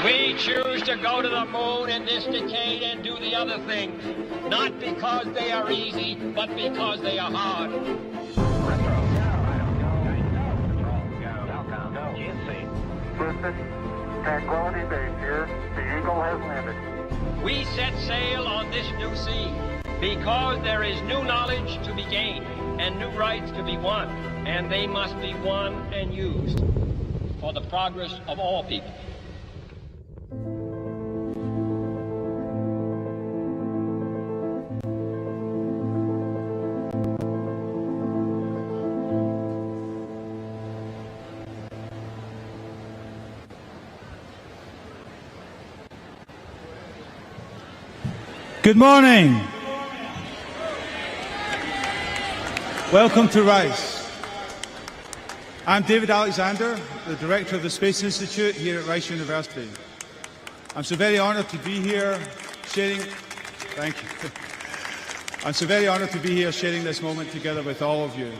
We choose to go to the moon in this decade and do the other things, not because they are easy, but because they are hard. Tranquility Base here. The Eagle has landed. We set sail on this new sea because there is new knowledge to be gained and new rights to be won, and they must be won and used for the progress of all people. Good morning. Welcome to Rice. I'm David Alexander, the Director of the Space Institute here at Rice University. I'm so very honoured to be here sharing this moment together with all of you.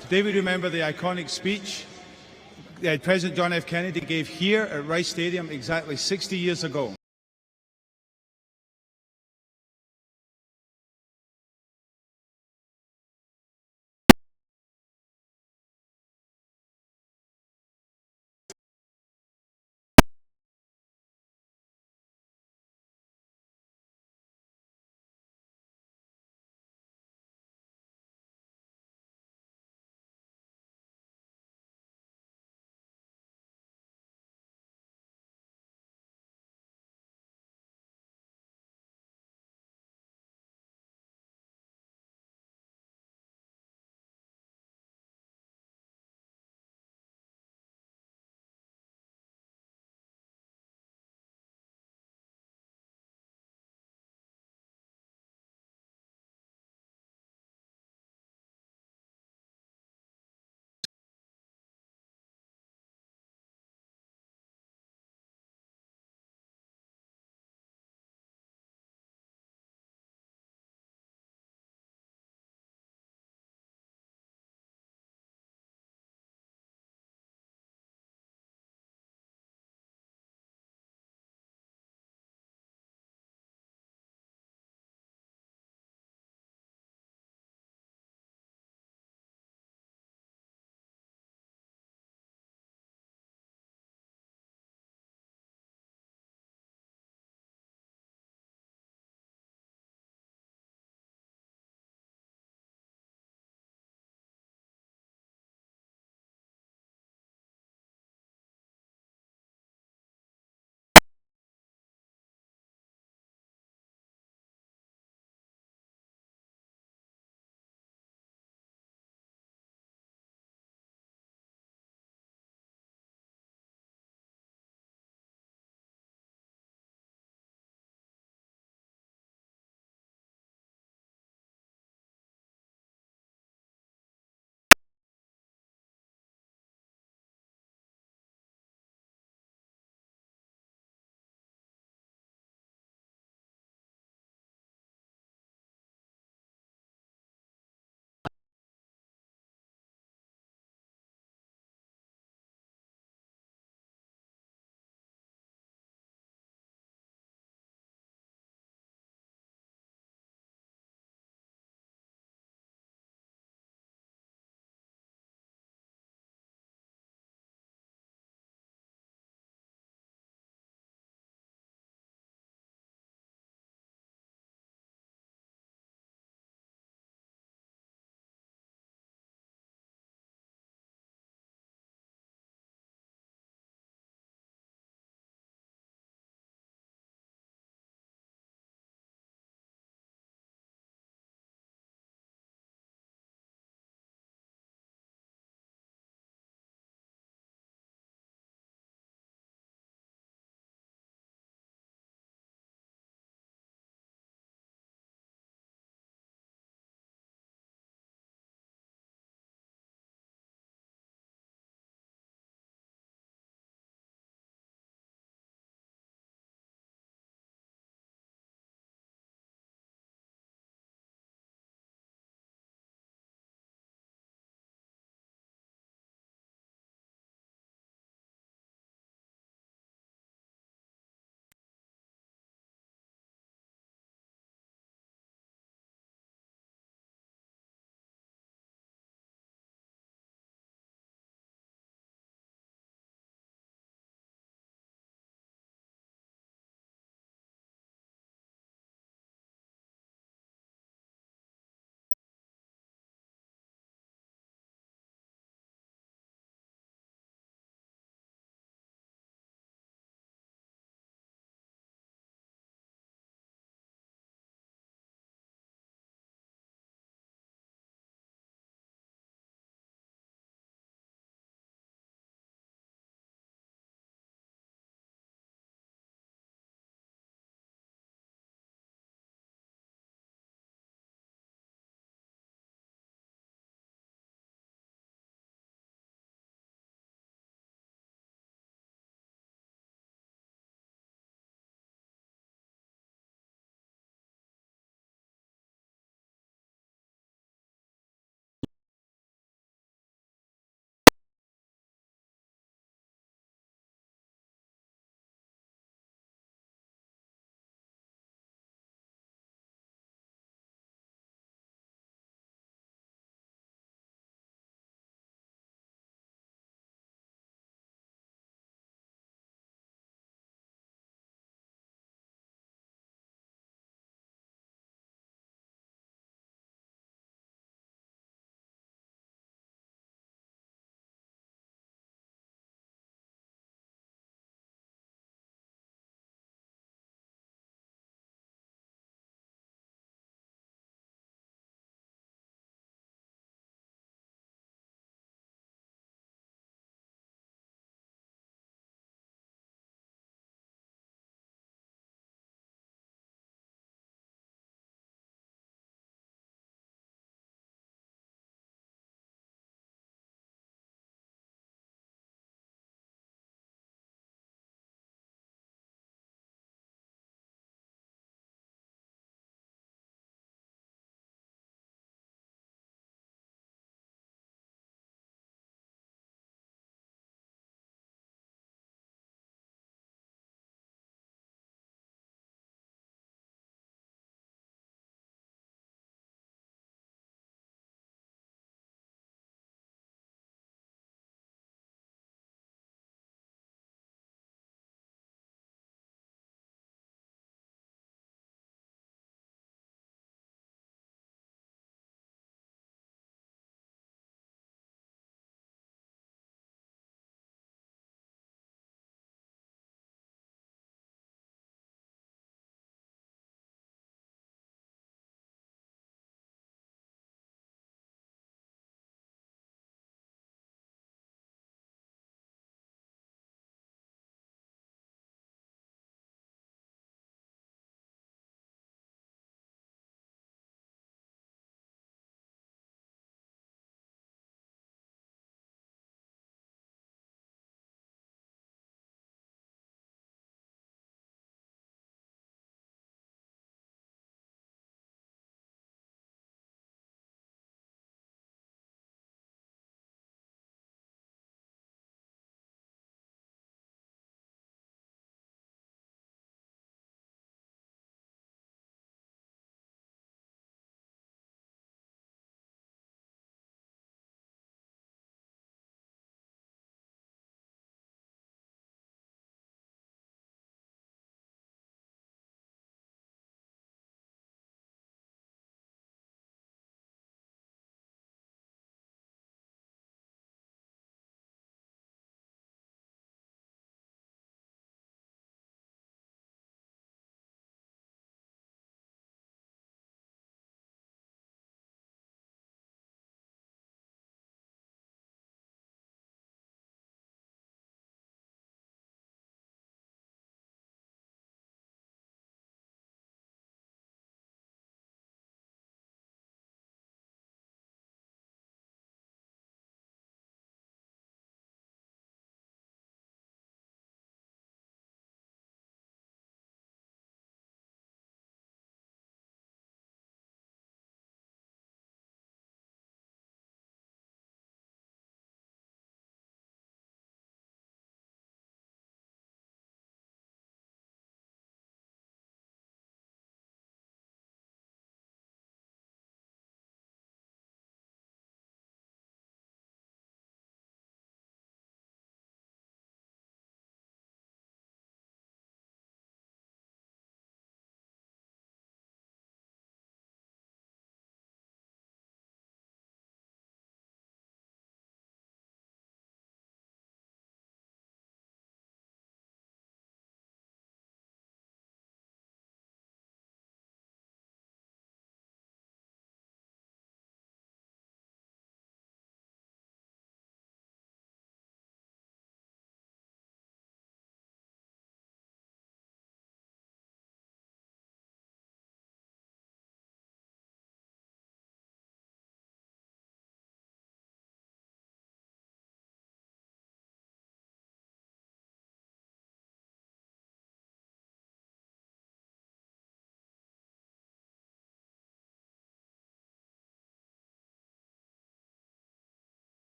Today we remember the iconic speech that President John F. Kennedy gave here at Rice Stadium exactly 60 years ago.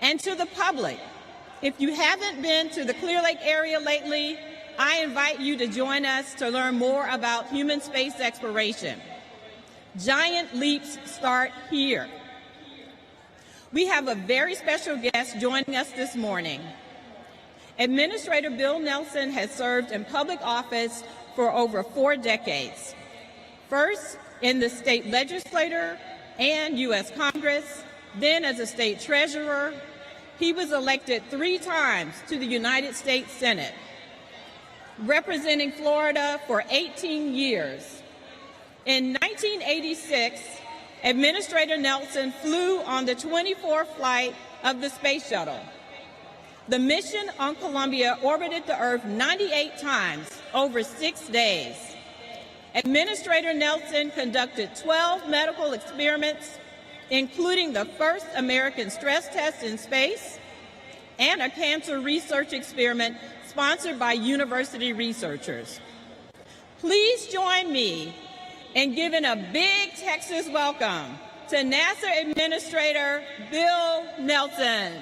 And to the public, if you haven't been to the Clear Lake area lately, I invite you to join us to learn more about human space exploration. Giant leaps start here. We have a very special guest joining us this morning. Administrator Bill Nelson has served in public office for over 4 decades. First in the state legislature and U.S. Congress, then as a state treasurer. He was elected 3 times to the United States Senate, representing Florida for 18 years. In 1986, Administrator Nelson flew on the 24th flight of the space shuttle. The mission on Columbia orbited the Earth 98 times over 6 days. Administrator Nelson conducted 12 medical experiments, including the first American stress test in space and a cancer research experiment sponsored by university researchers. Please join me in giving a big Texas welcome to NASA Administrator Bill Nelson.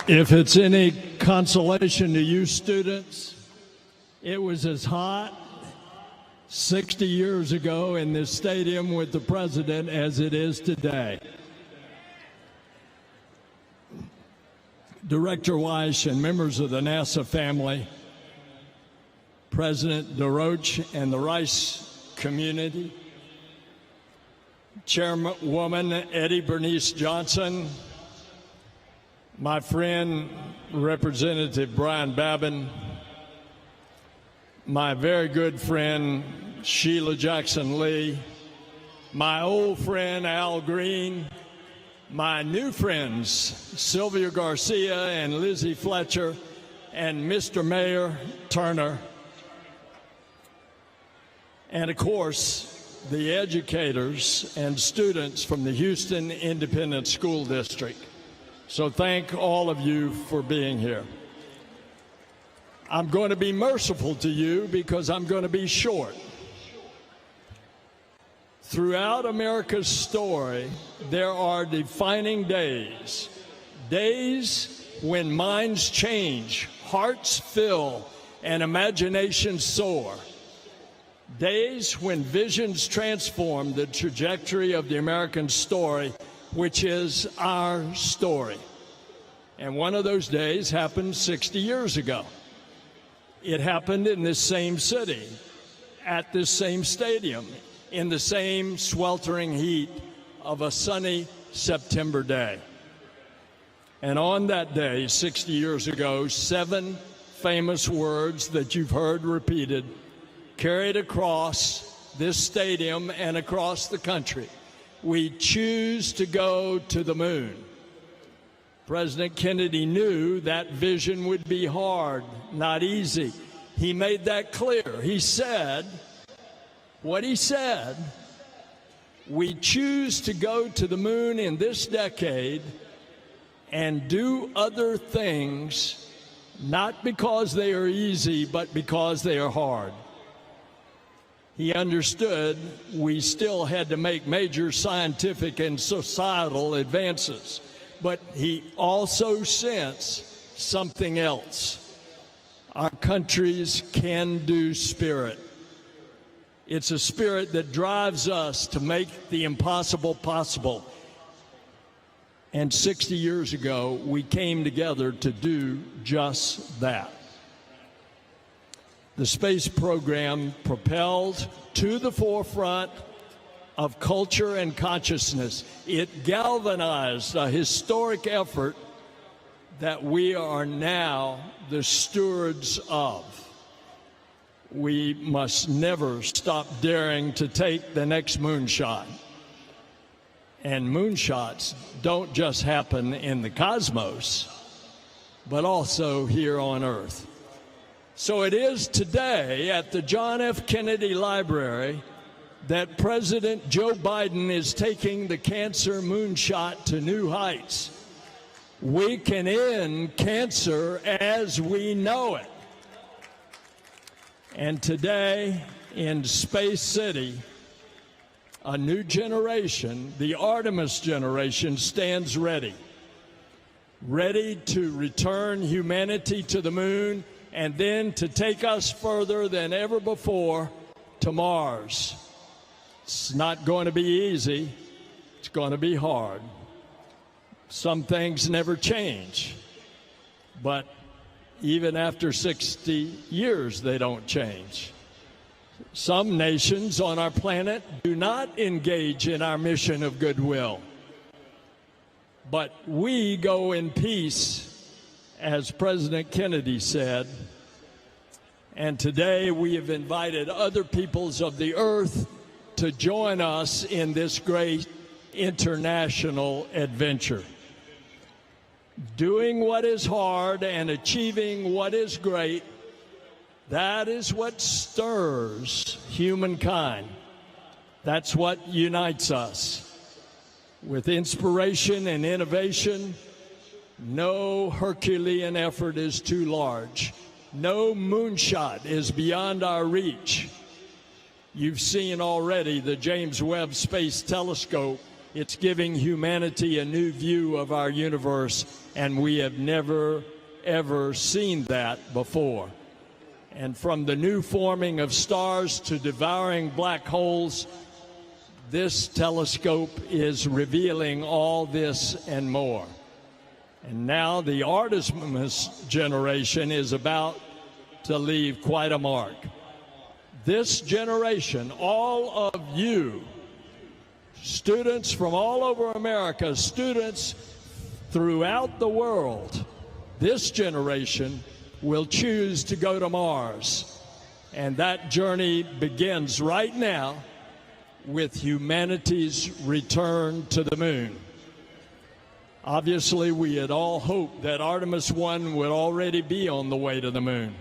If it's any consolation to you students, it was as hot 60 years ago in this stadium with the president as it is today. Director Wyche and members of the NASA family, President DesRoches and the Rice community, Chairwoman Eddie Bernice Johnson, my friend Representative Brian Babin, my very good friend Sheila Jackson Lee, my old friend Al Green, my new friends Sylvia Garcia and Lizzie Fletcher, and Mr. Mayor Turner, and of course the educators and students from the Houston Independent School District. So thank all of you for being here. I'm going to be merciful to you because I'm going to be short. Throughout America's story, there are defining days, days when minds change, hearts fill, and imaginations soar, days when visions transform the trajectory of the American story, which is our story. And one of those days happened 60 years ago. It happened in this same city, at this same stadium, in the same sweltering heat of a sunny September day. And on that day, 60 years ago, 7 famous words that you've heard repeated carried across this stadium and across the country. We choose to go to the moon. President Kennedy knew that vision would be hard, not easy. He made that clear. He said, what he said, we choose to go to the moon in this decade and do other things, not because they are easy, but because they are hard. He understood we still had to make major scientific and societal advances, but he also sensed something else, our country's can-do spirit. It's a spirit that drives us to make the impossible possible. And 60 years ago, we came together to do just that. The space program propelled to the forefront of culture and consciousness. It galvanized a historic effort that we are now the stewards of. We must never stop daring to take the next moonshot. And moonshots don't just happen in the cosmos, but also here on Earth. So it is today at the John F. Kennedy Library that President Joe Biden is taking the cancer moonshot to new heights. We can end cancer as we know it. And today in Space City, a new generation, the Artemis generation, stands ready to return humanity to the moon and then to take us further than ever before to Mars. It's not going to be easy. It's going to be hard. Some things never change, but even after 60 years, they don't change. Some nations on our planet do not engage in our mission of goodwill. But we go in peace, as President Kennedy said. And today we have invited other peoples of the earth to join us in this great international adventure. Doing what is hard and achieving what is great, that is what stirs humankind. That's what unites us. With inspiration and innovation, no Herculean effort is too large. No moonshot is beyond our reach. You've seen already the James Webb Space Telescope. It's giving humanity a new view of our universe, and we have never, ever seen that before. And from the new forming of stars to devouring black holes, this telescope is revealing all this and more. And now the Artemis generation is about to leave quite a mark. This generation, all of you, students from all over America, students throughout the world, this generation will choose to go to Mars. And that journey begins right now with humanity's return to the moon. Obviously, we had all hoped that Artemis 1 would already be on the way to the moon.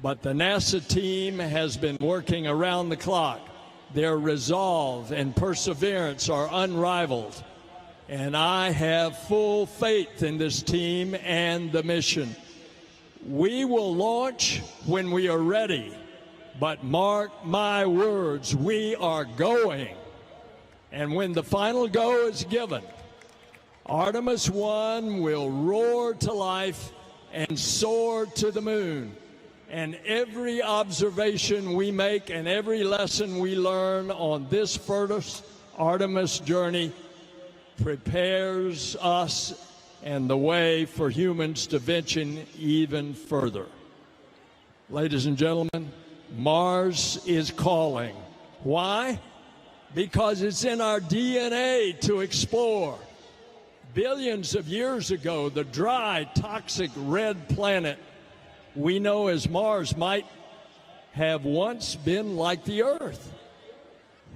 But the NASA team has been working around the clock. Their resolve and perseverance are unrivaled. And I have full faith in this team and the mission. We will launch when we are ready, but mark my words, we are going. And when the final go is given, Artemis 1 will roar to life and soar to the moon. And every observation we make and every lesson we learn on this first Artemis journey prepares us and the way for humans to venture even further. Ladies and gentlemen, Mars is calling. Why? Because it's in our DNA to explore. Billions of years ago, the dry, toxic red planet we know as Mars might have once been like the Earth.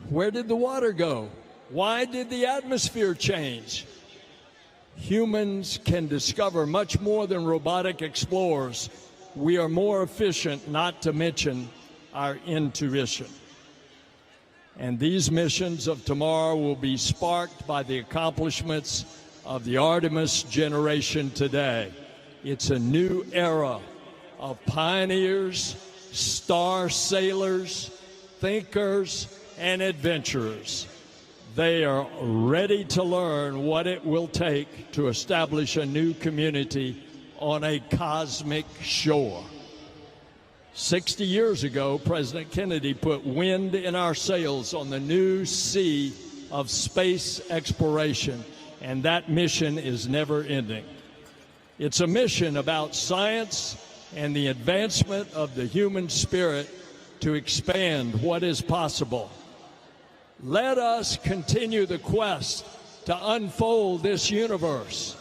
Where did the water go? Why did the atmosphere change? Humans can discover much more than robotic explorers. We are more efficient, not to mention our intuition. And these missions of tomorrow will be sparked by the accomplishments of the Artemis generation today. It's a new era of pioneers, star sailors, thinkers, and adventurers. They are ready to learn what it will take to establish a new community on a cosmic shore. 60 years ago, President Kennedy put wind in our sails on the new sea of space exploration, and that mission is never ending. It's a mission about science and the advancement of the human spirit to expand what is possible. Let us continue the quest to unfold this universe,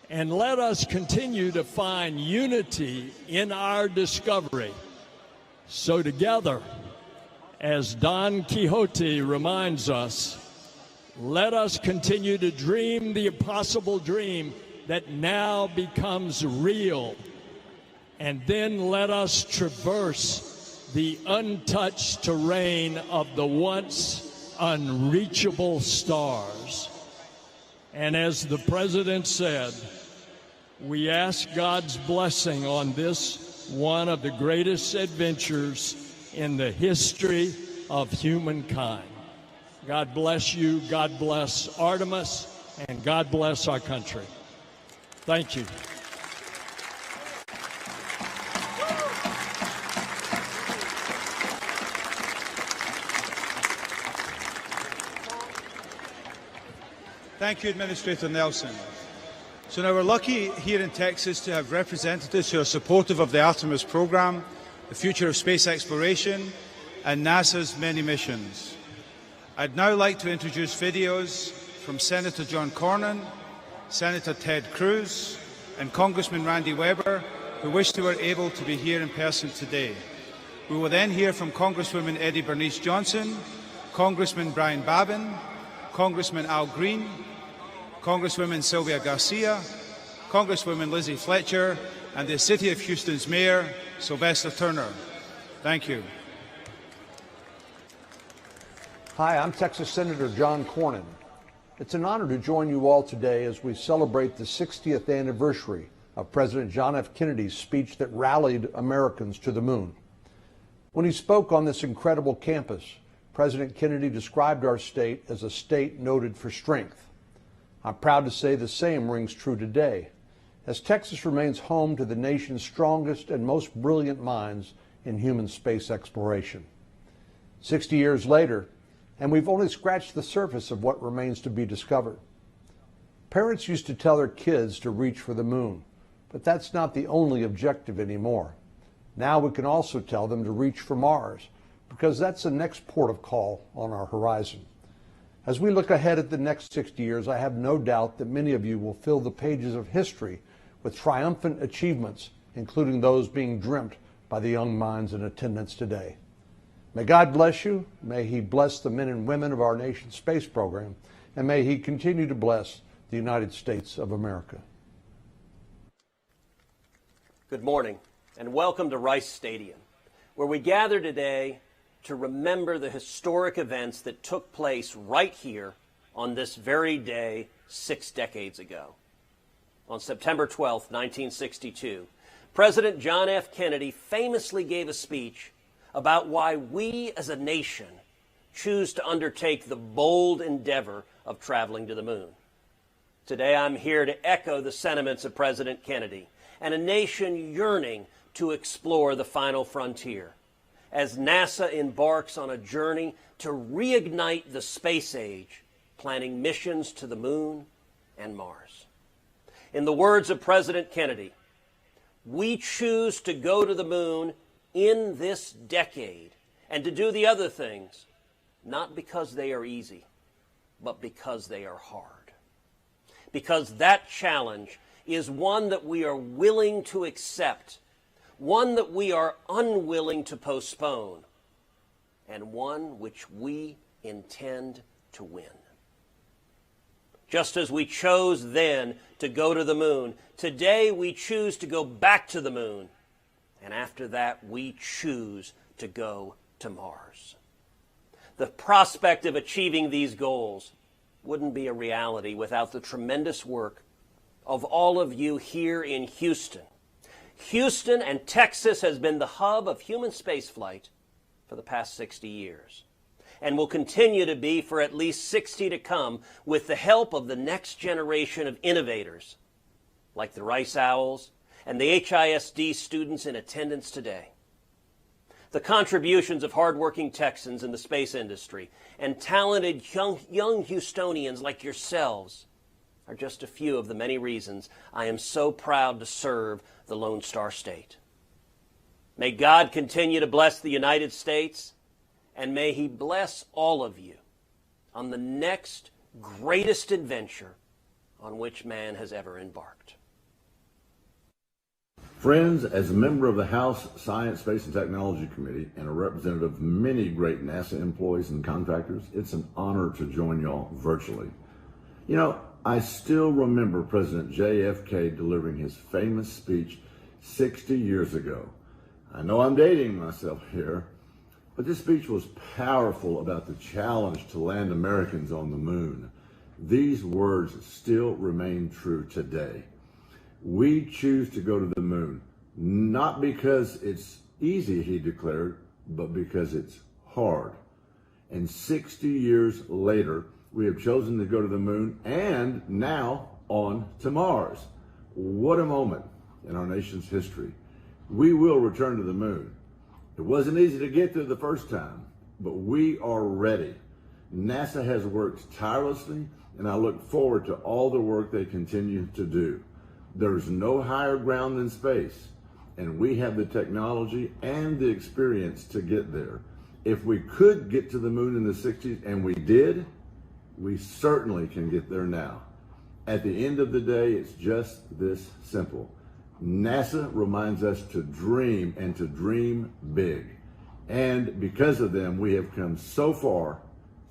and let us continue to find unity in our discovery. So together, as Don Quixote reminds us, let us continue to dream the impossible dream that now becomes real. And then let us traverse the untouched terrain of the once unreachable stars. And as the President said, we ask God's blessing on this one of the greatest adventures in the history of humankind. God bless you, God bless Artemis, and God bless our country. Thank you. Thank you, Administrator Nelson. So now we're lucky here in Texas to have representatives who are supportive of the Artemis program, the future of space exploration, and NASA's many missions. I'd now like to introduce videos from Senator John Cornyn, Senator Ted Cruz, and Congressman Randy Weber, who wish they were able to be here in person today. We will then hear from Congresswoman Eddie Bernice Johnson, Congressman Brian Babin, Congressman Al Green, Congresswoman Sylvia Garcia, Congresswoman Lizzie Fletcher, and the City of Houston's Mayor, Sylvester Turner. Thank you. Hi, I'm Texas Senator John Cornyn. It's an honor to join you all today as we celebrate the 60th anniversary of President John F. Kennedy's speech that rallied Americans to the moon. When he spoke on this incredible campus, President Kennedy described our state as a state noted for strength. I'm proud to say the same rings true today, as Texas remains home to the nation's strongest and most brilliant minds in human space exploration. 60 years later, and we've only scratched the surface of what remains to be discovered. Parents used to tell their kids to reach for the moon, but that's not the only objective anymore. Now we can also tell them to reach for Mars, because that's the next port of call on our horizon. As we look ahead at the next 60 years, I have no doubt that many of you will fill the pages of history with triumphant achievements, including those being dreamt by the young minds in attendance today. May God bless you, may He bless the men and women of our nation's space program, and may He continue to bless the United States of America. Good morning, and welcome to Rice Stadium, where we gather today to remember the historic events that took place right here on this very day 6 decades ago. On September 12, 1962, President John F. Kennedy famously gave a speech about why we as a nation choose to undertake the bold endeavor of traveling to the moon. Today I'm here to echo the sentiments of President Kennedy and a nation yearning to explore the final frontier, as NASA embarks on a journey to reignite the space age, planning missions to the moon and Mars. In the words of President Kennedy, we choose to go to the moon in this decade and to do the other things, not because they are easy, but because they are hard. Because that challenge is one that we are willing to accept, one that we are unwilling to postpone, and one which we intend to win. Just as we chose then to go to the moon, today we choose to go back to the moon, and after that we choose to go to Mars. The prospect of achieving these goals wouldn't be a reality without the tremendous work of all of you here in Houston. Houston and Texas has been the hub of human spaceflight for the past 60 years and will continue to be for at least 60 to come with the help of the next generation of innovators like the Rice Owls and the HISD students in attendance today. The contributions of hardworking Texans in the space industry and talented young Houstonians like yourselves are just a few of the many reasons I am so proud to serve the Lone Star State. May God continue to bless the United States, and may He bless all of you on the next greatest adventure on which man has ever embarked. Friends, as a member of the House Science, Space and Technology Committee and a representative of many great NASA employees and contractors, it's an honor to join y'all virtually. You know, I still remember President JFK delivering his famous speech 60 years ago. I know I'm dating myself here, but this speech was powerful about the challenge to land Americans on the moon. These words still remain true today. We choose to go to the moon, Not because it's easy, he declared, but because it's hard. And 60 years later, we have chosen to go to the moon and now on to Mars. What a moment in our nation's history. We will return to the moon. It wasn't easy to get there the first time, but we are ready. NASA has worked tirelessly, and I look forward to all the work they continue to do. There's no higher ground than space, and we have the technology and the experience to get there. If we could get to the moon in the 60s, and we did, we certainly can get there now. At the end of the day, it's just this simple. NASA reminds us to dream and to dream big. And because of them, we have come so far.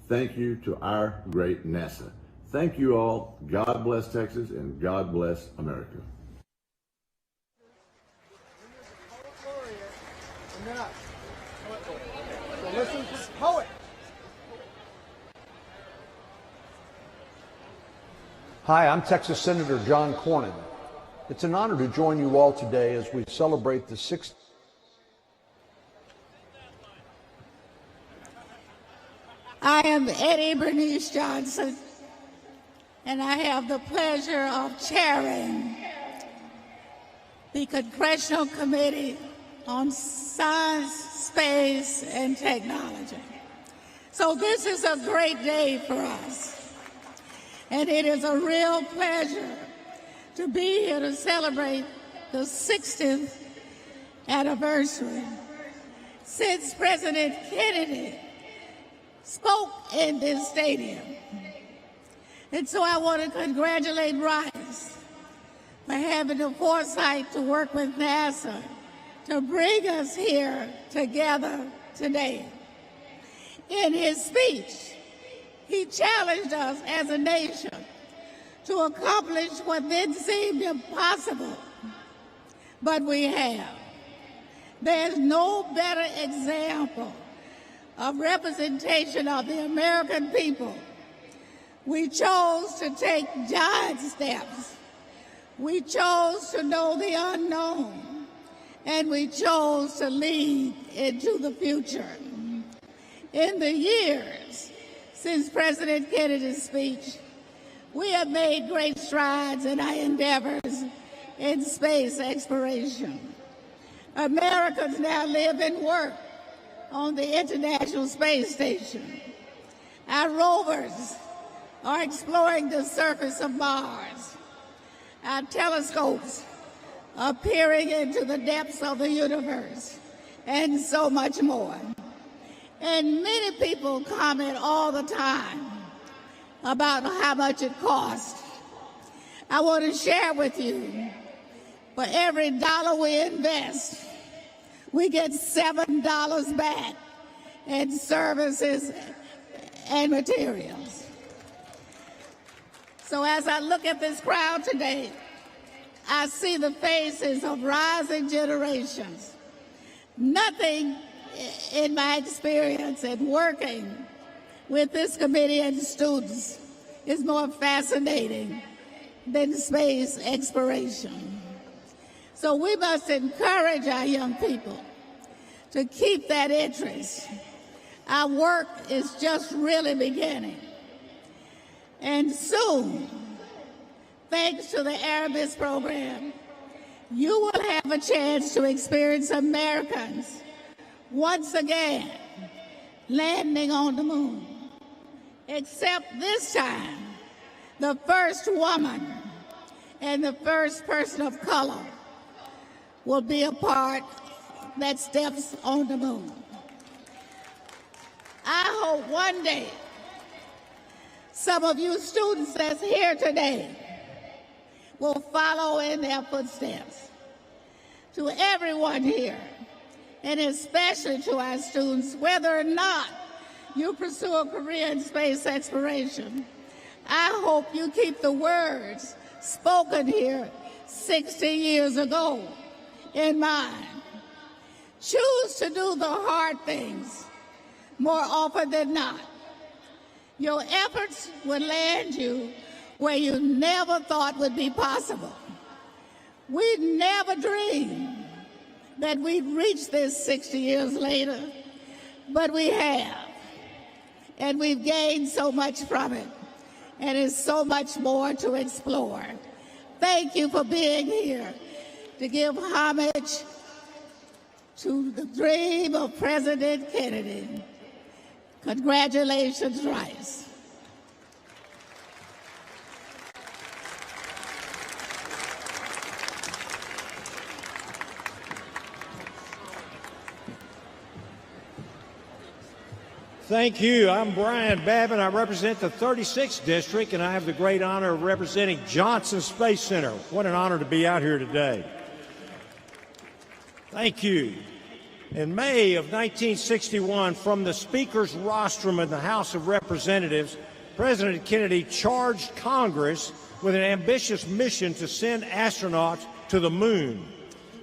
Thank you to our great NASA. Thank you all. God bless Texas and God bless America. So listen to the poet. Hi, I'm Texas Senator John Cornyn. It's an honor to join you all today as we celebrate the 60th. I am Eddie Bernice Johnson, and I have the pleasure of chairing the Congressional Committee on Science, Space, and Technology. So this is a great day for us, and it is a real pleasure to be here to celebrate the 60th anniversary since President Kennedy spoke in this stadium. And so I want to congratulate Rice for having the foresight to work with NASA to bring us here together today. In his speech, he challenged us as a nation to accomplish what then seemed impossible, but we have. There's no better example of representation of the American people. We chose to take giant steps. We chose to know the unknown, and we chose to lead into the future. In the years since President Kennedy's speech, we have made great strides in our endeavors in space exploration. Americans now live and work on the International Space Station. Our rovers are exploring the surface of Mars. Our telescopes are peering into the depths of the universe, and so much more. And many people comment all the time about how much it costs. I want to share with you, for every dollar we invest, we get $7 back in services and materials. So as I look at this crowd today, I see the faces of rising generations. Nothing in my experience in working with this committee and students is more fascinating than space exploration. So we must encourage our young people to keep that interest. Our work is just really beginning. And soon, thanks to the Arabis program, you will have a chance to experience Americans once again landing on the moon. Except this time, the first woman and the first person of color will be a part that steps on the moon. I hope one day some of you students that's here today will follow in their footsteps. To everyone here, and especially to our students, whether or not you pursue a career in space exploration, I hope you keep the words spoken here 60 years ago in mind. Choose to do the hard things more often than not. Your efforts will land you where you never thought would be possible. We never dreamed that we'd reach this 60 years later, but we have. And we've gained so much from it, and there's so much more to explore. Thank you for being here to give homage to the dream of President Kennedy. Congratulations, Rice. Thank you. I'm Brian Babin. I represent the 36th District, and I have the great honor of representing Johnson Space Center. What an honor to be out here today. Thank you. In May of 1961, from the Speaker's rostrum in the House of Representatives, President Kennedy charged Congress with an ambitious mission to send astronauts to the moon.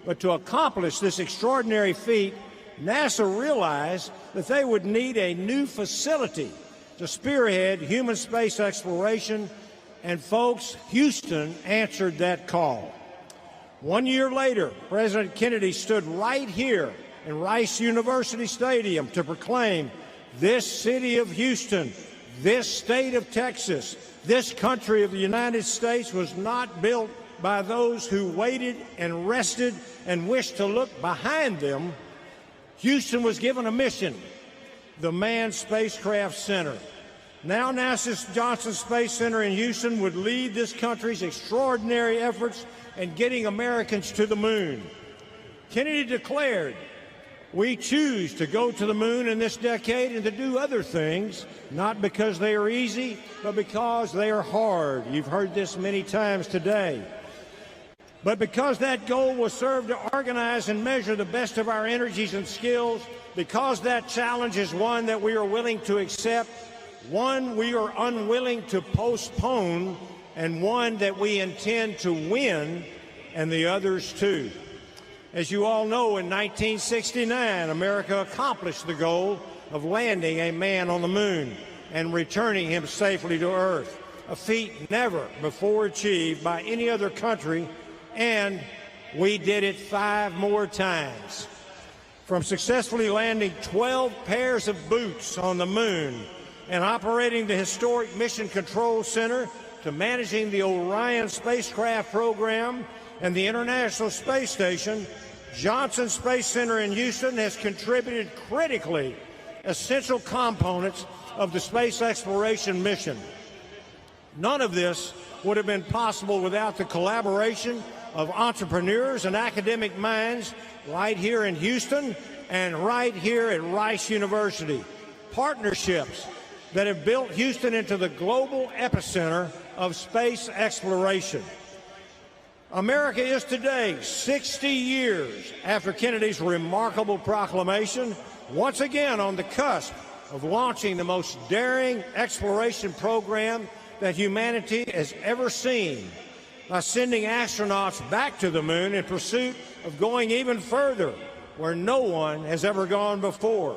But to accomplish this extraordinary feat, NASA realized that they would need a new facility to spearhead human space exploration, and folks, Houston answered that call. 1 year later, President Kennedy stood right here in Rice University Stadium to proclaim this city of Houston, this state of Texas, this country of the United States was not built by those who waited and rested and wished to look behind them. Houston was given a mission, the Manned Spacecraft Center. Now NASA's Johnson Space Center in Houston would lead this country's extraordinary efforts in getting Americans to the moon. Kennedy declared, "We choose to go to the moon in this decade and to do other things, not because they are easy, but because they are hard." You've heard this many times today. But because that goal will serve to organize and measure the best of our energies and skills, because that challenge is one that we are willing to accept, one we are unwilling to postpone, and one that we intend to win, and the others too. As you all know, in 1969, America accomplished the goal of landing a man on the moon and returning him safely to Earth, a feat never before achieved by any other country, and we did it 5 more times. From successfully landing 12 pairs of boots on the moon and operating the historic Mission Control Center to managing the Orion spacecraft program and the International Space Station, Johnson Space Center in Houston has contributed critically essential components of the space exploration mission. None of this would have been possible without the collaboration of entrepreneurs and academic minds right here in Houston and right here at Rice University. Partnerships that have built Houston into the global epicenter of space exploration. America is today, 60 years after Kennedy's remarkable proclamation, once again on the cusp of launching the most daring exploration program that humanity has ever seen, by sending astronauts back to the moon in pursuit of going even further where no one has ever gone before.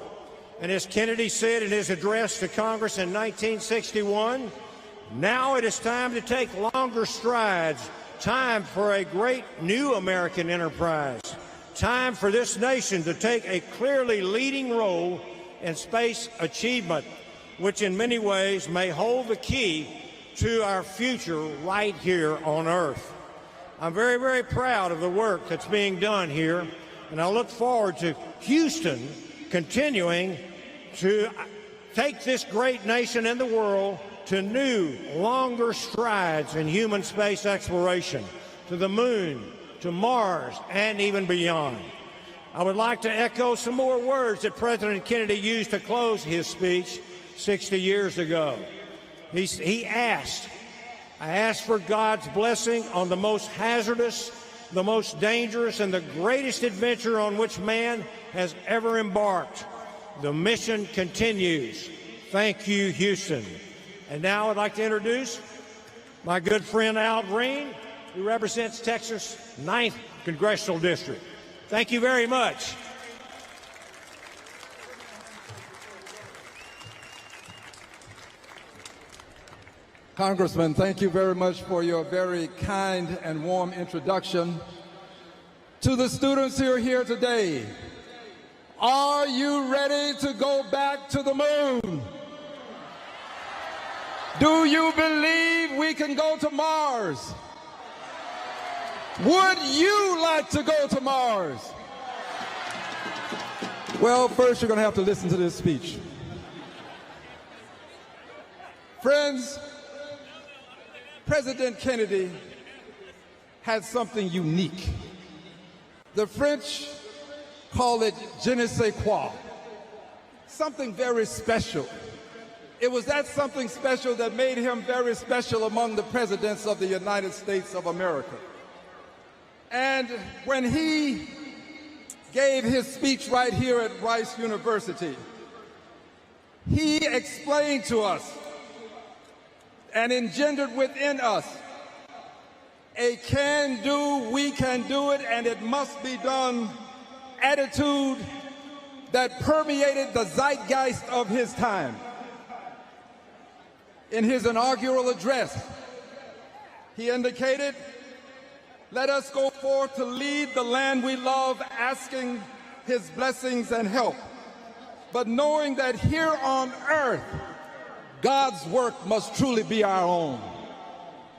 And as Kennedy said in his address to Congress in 1961, now it is time to take longer strides, time for a great new American enterprise, time for this nation to take a clearly leading role in space achievement, which in many ways may hold the key to our future right here on Earth. I'm very, very proud of the work that's being done here, and I look forward to Houston continuing to take this great nation and the world to new, longer strides in human space exploration, to the moon, to Mars, and even beyond. I would like to echo some more words that President Kennedy used to close his speech 60 years ago. He asked, "I ask for God's blessing on the most hazardous, the most dangerous, and the greatest adventure on which man has ever embarked. The mission continues. Thank you, Houston." And now I'd like to introduce my good friend Al Green, who represents Texas' 9th Congressional District. Thank you very much. Congressman, thank you very much for your very kind and warm introduction To the students who are here today, are you ready to go back to the moon? Do you believe we can go to Mars? Would you like to go to Mars? Well, first you're going to have to listen to this speech. Friends, President Kennedy had something unique. The French call it je ne sais quoi, something very special. It was that something special that made him very special among the presidents of the United States of America. And when he gave his speech right here at Rice University, he explained to us and engendered within us a can-do, we can do it, and it must be done attitude that permeated the zeitgeist of his time. In his inaugural address, he indicated, "Let us go forth to lead the land we love, asking his blessings and help, but knowing that here on earth, God's work must truly be our own."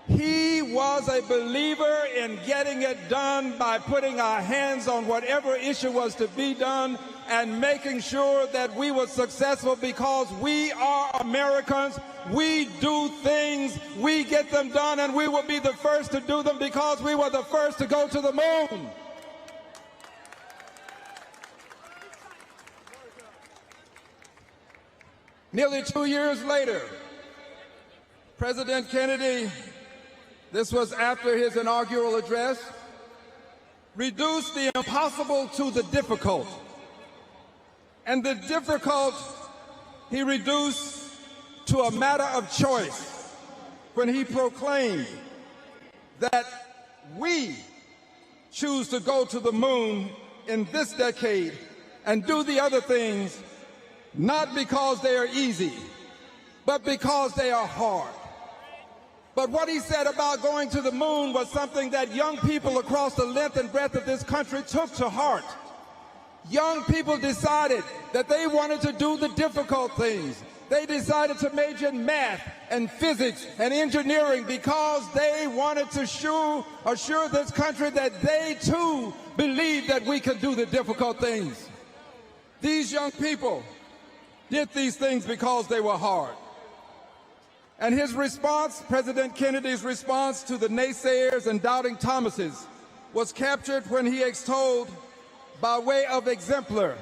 He was a believer in getting it done by putting our hands on whatever issue was to be done and making sure that we were successful, because we are Americans. We do things, we get them done, and we will be the first to do them because we were the first to go to the moon. Nearly 2 years later, President Kennedy, this was after his inaugural address, reduced the impossible to the difficult. And the difficult he reduced to a matter of choice when he proclaimed that we choose to go to the moon in this decade and do the other things not because they are easy, but because they are hard. But what he said about going to the moon was something that young people across the length and breadth of this country took to heart. Young people decided that they wanted to do the difficult things. They decided to major in math and physics and engineering because they wanted to assure this country that they too believed that we could do the difficult things. These young people did these things because they were hard. And his response, President Kennedy's response to the naysayers and doubting Thomases, was captured when he extolled, by way of exemplar,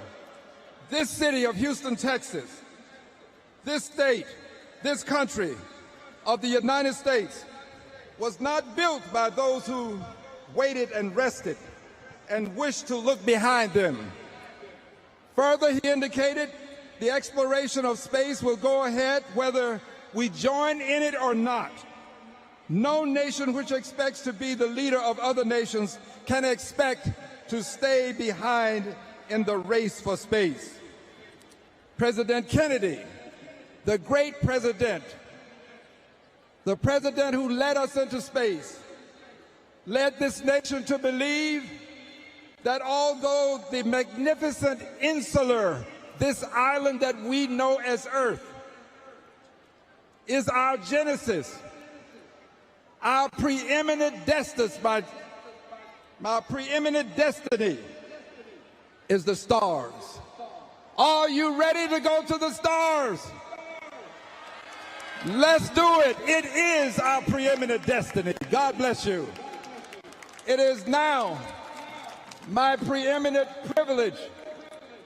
this city of Houston, Texas, this state, this country of the United States was not built by those who waited and rested and wished to look behind them. Further, he indicated the exploration of space will go ahead whether we join in it or not. No nation which expects to be the leader of other nations can expect to stay behind in the race for space. President Kennedy, the great president, the president who led us into space, led this nation to believe that although the magnificent insular, this island that we know as Earth, is our genesis, our preeminent destiny, my preeminent destiny is the stars. Are you ready to go to the stars? Let's do it. It is our preeminent destiny. God bless you. It is now my preeminent privilege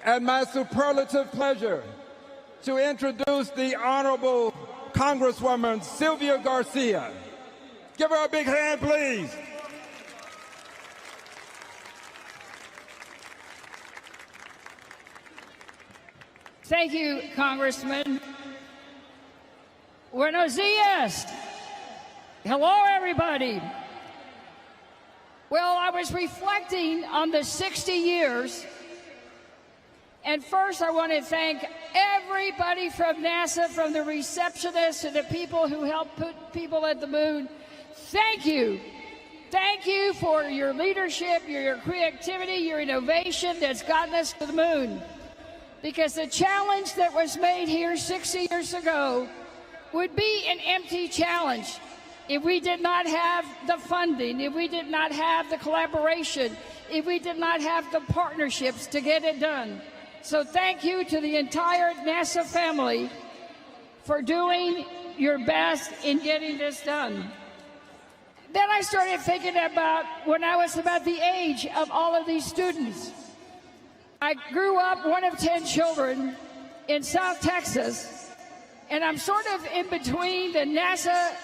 and my superlative pleasure to introduce the Honorable Congresswoman Sylvia Garcia. Give her a big hand, please. Thank you, Congressman. Buenos dias. Hello, everybody. Well, I was reflecting on the 60 years, and first I want to thank everybody from NASA, from the receptionists to the people who helped put people at the moon. Thank you. thank you for your leadership, your creativity, your innovation that's gotten us to the moon. Because the challenge that was made here 60 years ago would be an empty challenge if we did not have the funding, if we did not have the collaboration, if we did not have the partnerships to get it done. So thank you to the entire NASA family for doing your best in getting this done. Then I started thinking about when I was about the age of all of these students. I grew up one of 10 children in South Texas, and I'm sort of in between the NASA,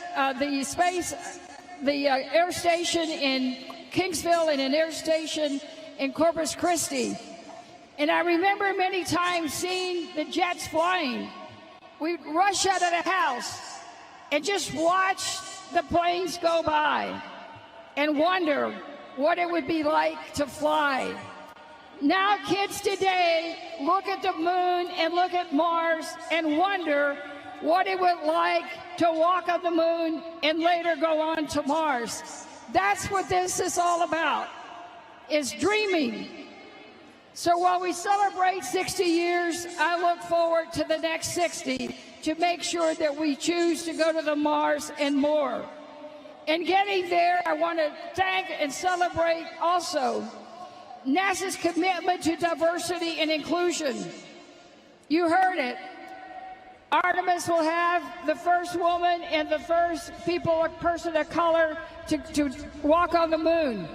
the air station in Kingsville and an air station in Corpus Christi. And I remember many times seeing the jets flying. We'd rush out of the house and just watch the planes go by and wonder what it would be like to fly. Now kids today look at the moon and look at Mars and wonder what it would like to walk on the moon and later go on to Mars. That's what this is all about, is dreaming. So while we celebrate 60 years, I look forward to the next 60 to make sure that we choose to go to the Mars and more. In getting there, I want to thank and celebrate also NASA's commitment to diversity and inclusion. You heard it. Artemis will have the first woman and the first person of color to walk on the moon.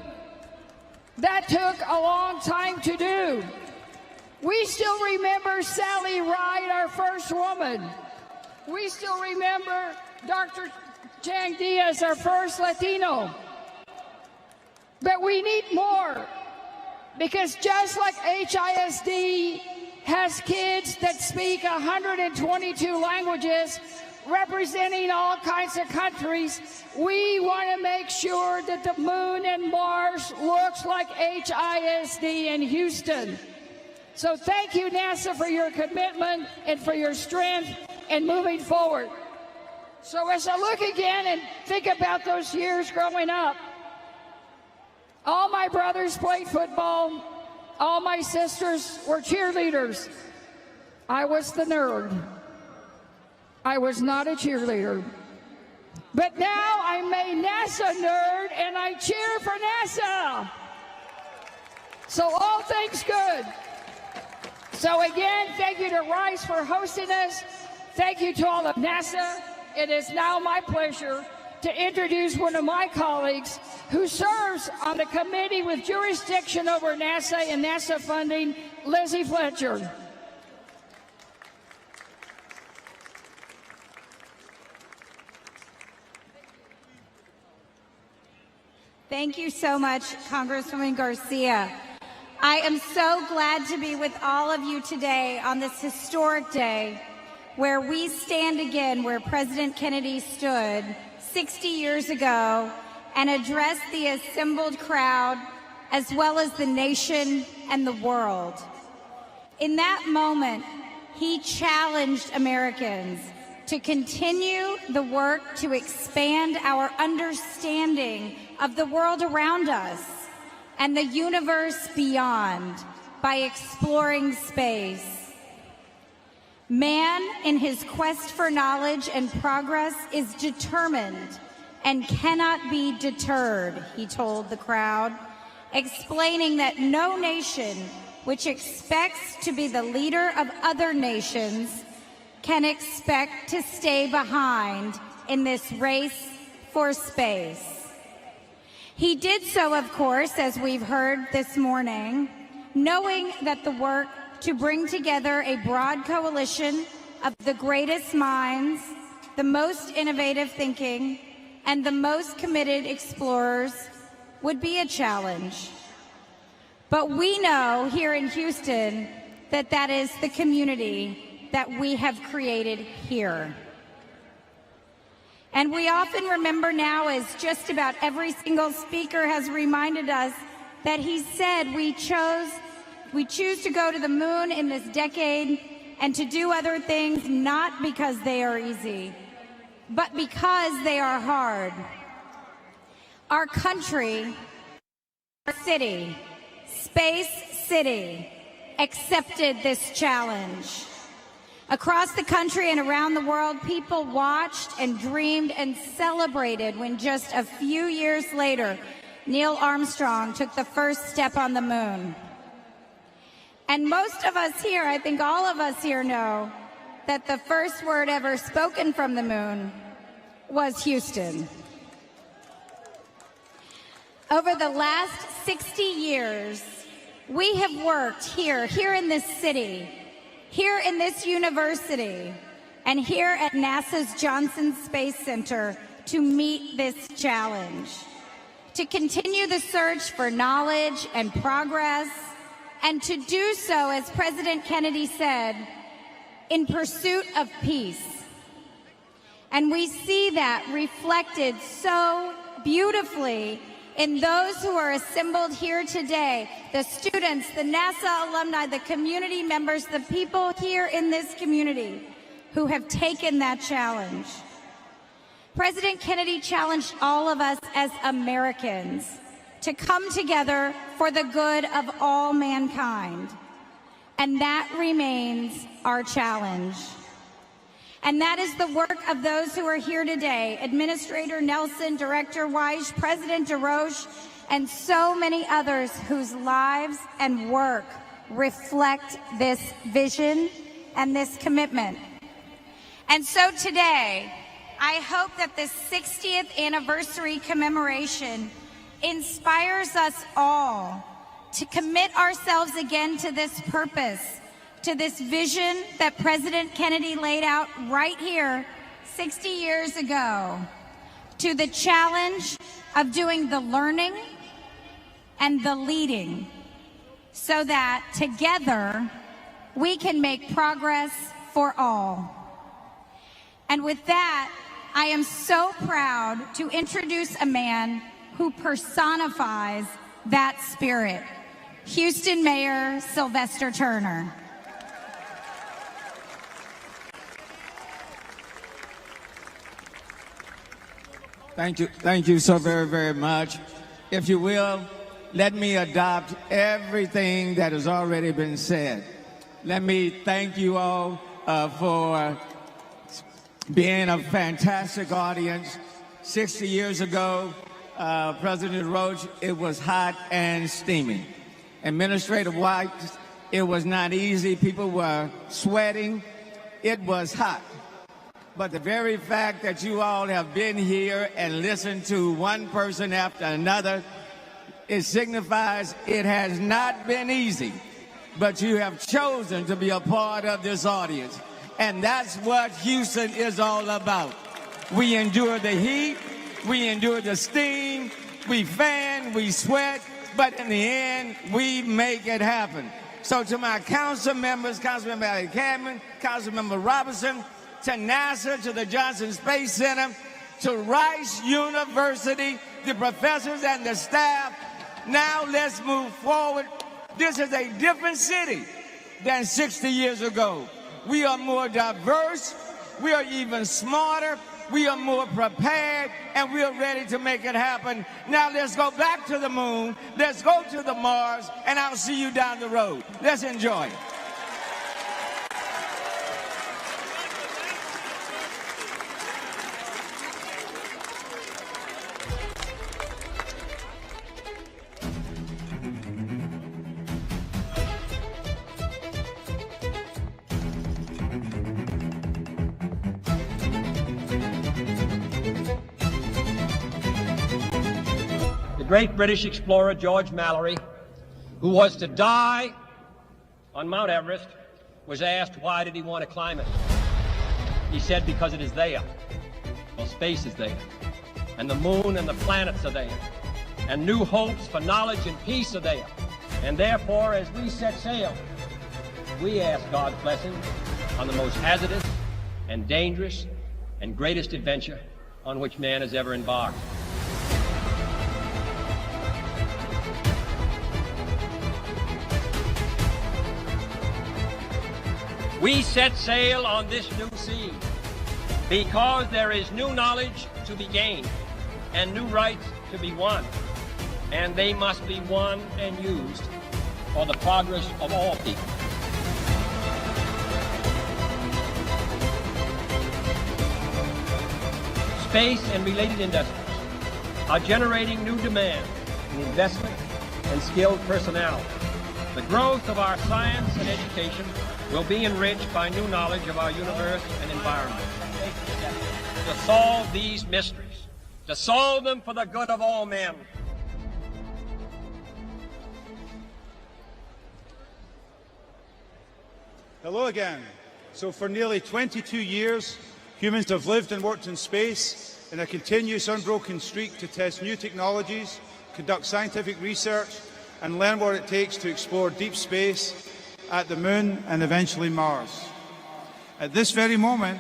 That took a long time to do. We still remember Sally Ride, our first woman. We still remember Dr. Chang Diaz, our first Latino. But we need more, because just like HISD has kids that speak 122 languages, representing all kinds of countries, we want to make sure that the moon and Mars looks like HISD in Houston. So thank you, NASA, for your commitment and for your strength and moving forward. So as I look again and think about those years growing up, all my brothers played football. All my sisters were cheerleaders. I was the nerd. I was not a cheerleader. But now I'm a NASA nerd and I cheer for NASA. So all things good. So again, thank you to Rice for hosting us. Thank you to all of NASA. It is now my pleasure to introduce one of my colleagues who serves on the committee with jurisdiction over NASA and NASA funding, Lizzie Fletcher. Thank you so much, Congresswoman Garcia. I am so glad to be with all of you today on this historic day where we stand again where President Kennedy stood 60 years ago and addressed the assembled crowd as well as the nation and the world. In that moment, he challenged Americans to continue the work to expand our understanding of the world around us and the universe beyond by exploring space. Man, in his quest for knowledge and progress, is determined and cannot be deterred, he told the crowd, explaining that no nation which expects to be the leader of other nations can expect to stay behind in this race for space. He did so, of course, as we've heard this morning, knowing that the work to bring together a broad coalition of the greatest minds, the most innovative thinking, and the most committed explorers would be a challenge. But we know here in Houston that that is the community that we have created here. And we often remember now, as just about every single speaker has reminded us, that he said we choose to go to the moon in this decade and to do other things not because they are easy, but because they are hard. Our country, our city, Space City, accepted this challenge. Across the country and around the world, people watched and dreamed and celebrated when just a few years later, Neil Armstrong took the first step on the moon. And most of us here, I think all of us here know that the first word ever spoken from the moon was Houston. Over the last 60 years, we have worked here in this city, here in this university, and here at NASA's Johnson Space Center to meet this challenge, to continue the search for knowledge and progress, and to do so, as President Kennedy said, in pursuit of peace. And we see that reflected so beautifully in those who are assembled here today, the students, the NASA alumni, the community members, the people here in this community who have taken that challenge. President Kennedy challenged all of us as Americans to come together for the good of all mankind. And that remains our challenge. And that is the work of those who are here today, Administrator Nelson, Director Wyche, President DesRoches, and so many others whose lives and work reflect this vision and this commitment. And so today, I hope that this 60th anniversary commemoration inspires us all to commit ourselves again to this purpose, to this vision that President Kennedy laid out right here 60 years ago, to the challenge of doing the learning and the leading so that together we can make progress for all. And with that, I am so proud to introduce a man who personifies that spirit, Houston Mayor Sylvester Turner. Thank you so very, very much. If you will, let me adopt everything that has already been said. Let me thank you all for being a fantastic audience. 60 years ago, President DesRoches, it was hot and steamy. Administrator Wyche, it was not easy. People were sweating. It was hot. But the very fact that you all have been here and listened to one person after another, it signifies it has not been easy. But you have chosen to be a part of this audience. And that's what Houston is all about. We endure the heat, we endure the steam, we fan, we sweat, but in the end, we make it happen. So to my council members, Councilmember Cadman, Councilmember Robinson, to NASA, to the Johnson Space Center, to Rice University, the professors and the staff, now let's move forward. This is a different city than 60 years ago. We are more diverse, we are even smarter, we are more prepared, and we are ready to make it happen. Now let's go back to the moon, let's go to the Mars, and I'll see you down the road. Let's enjoy. Great British explorer George Mallory, who was to die on Mount Everest, was asked why did he want to climb it. He said because it is there. Well, space is there, and the moon and the planets are there, and new hopes for knowledge and peace are there. And therefore, as we set sail, we ask God's blessing on the most hazardous and dangerous and greatest adventure on which man has ever embarked. We set sail on this new sea because there is new knowledge to be gained and new rights to be won, and they must be won and used for the progress of all people. Space and related industries are generating new demand in investment and skilled personnel. The growth of our science and education will be enriched by new knowledge of our universe and environment. To solve these mysteries, to solve them for the good of all men. Hello again. So for nearly 22 years, humans have lived and worked in space in a continuous unbroken streak to test new technologies, conduct scientific research, and learn what it takes to explore deep space at the Moon and eventually Mars. At this very moment,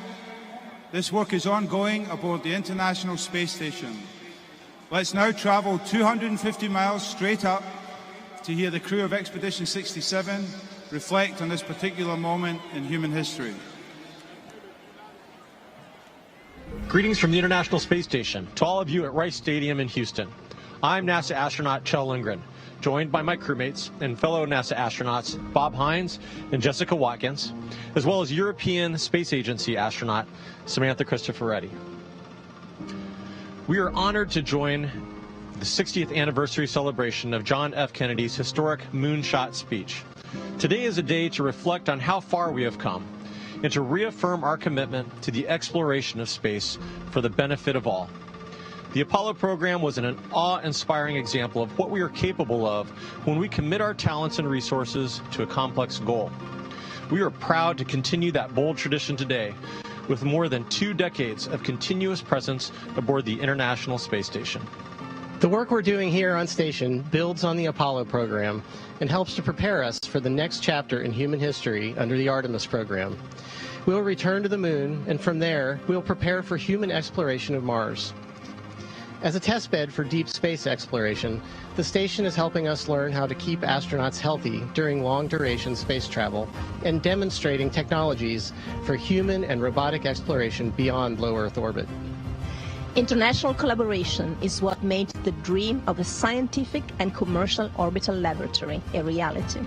this work is ongoing aboard the International Space Station. Let's now travel 250 miles straight up to hear the crew of Expedition 67 reflect on this particular moment in human history. Greetings from the International Space Station to all of you at Rice Stadium in Houston. I'm NASA astronaut Kjell Lundgren, joined by my crewmates and fellow NASA astronauts Bob Hines and Jessica Watkins, as well as European Space Agency astronaut Samantha Cristoforetti. We are honored to join the 60th anniversary celebration of John F. Kennedy's historic moonshot speech. Today is a day to reflect on how far we have come and to reaffirm our commitment to the exploration of space for the benefit of all. The Apollo program was an awe-inspiring example of what we are capable of when we commit our talents and resources to a complex goal. We are proud to continue that bold tradition today with more than 2 decades of continuous presence aboard the International Space Station. The work we're doing here on station builds on the Apollo program and helps to prepare us for the next chapter in human history under the Artemis program. We'll return to the Moon, and from there, we'll prepare for human exploration of Mars. As a testbed for deep space exploration, the station is helping us learn how to keep astronauts healthy during long-duration space travel and demonstrating technologies for human and robotic exploration beyond low Earth orbit. International collaboration is what made the dream of a scientific and commercial orbital laboratory a reality.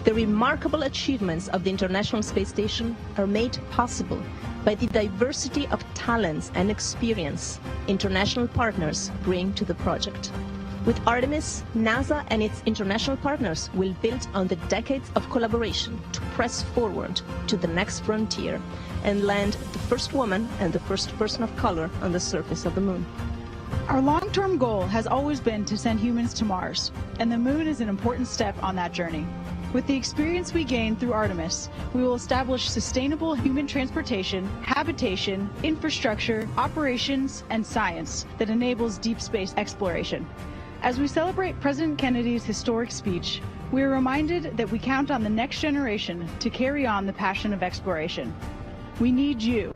The remarkable achievements of the International Space Station are made possible by the diversity of talents and experience international partners bring to the project. With Artemis, NASA and its international partners will build on the decades of collaboration to press forward to the next frontier and land the first woman and the first person of color on the surface of the Moon. Our long-term goal has always been to send humans to Mars, and the Moon is an important step on that journey. With the experience we gained through Artemis, we will establish sustainable human transportation, habitation, infrastructure, operations, and science that enables deep space exploration. As we celebrate President Kennedy's historic speech, we are reminded that we count on the next generation to carry on the passion of exploration. We need you,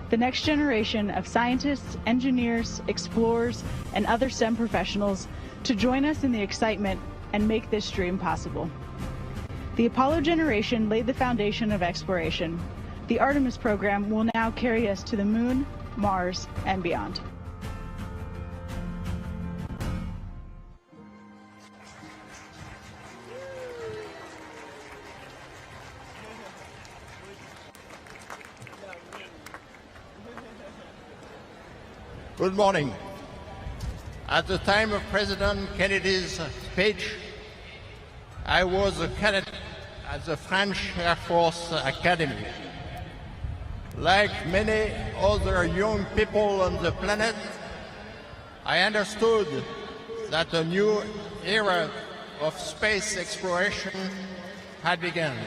the next generation of scientists, engineers, explorers, and other STEM professionals to join us in the excitement and make this dream possible. The Apollo generation laid the foundation of exploration. The Artemis program will now carry us to the Moon, Mars, and beyond. Good morning. At the time of President Kennedy's speech, I was a cadet at the French Air Force Academy. Like many other young people on the planet, I understood that a new era of space exploration had begun.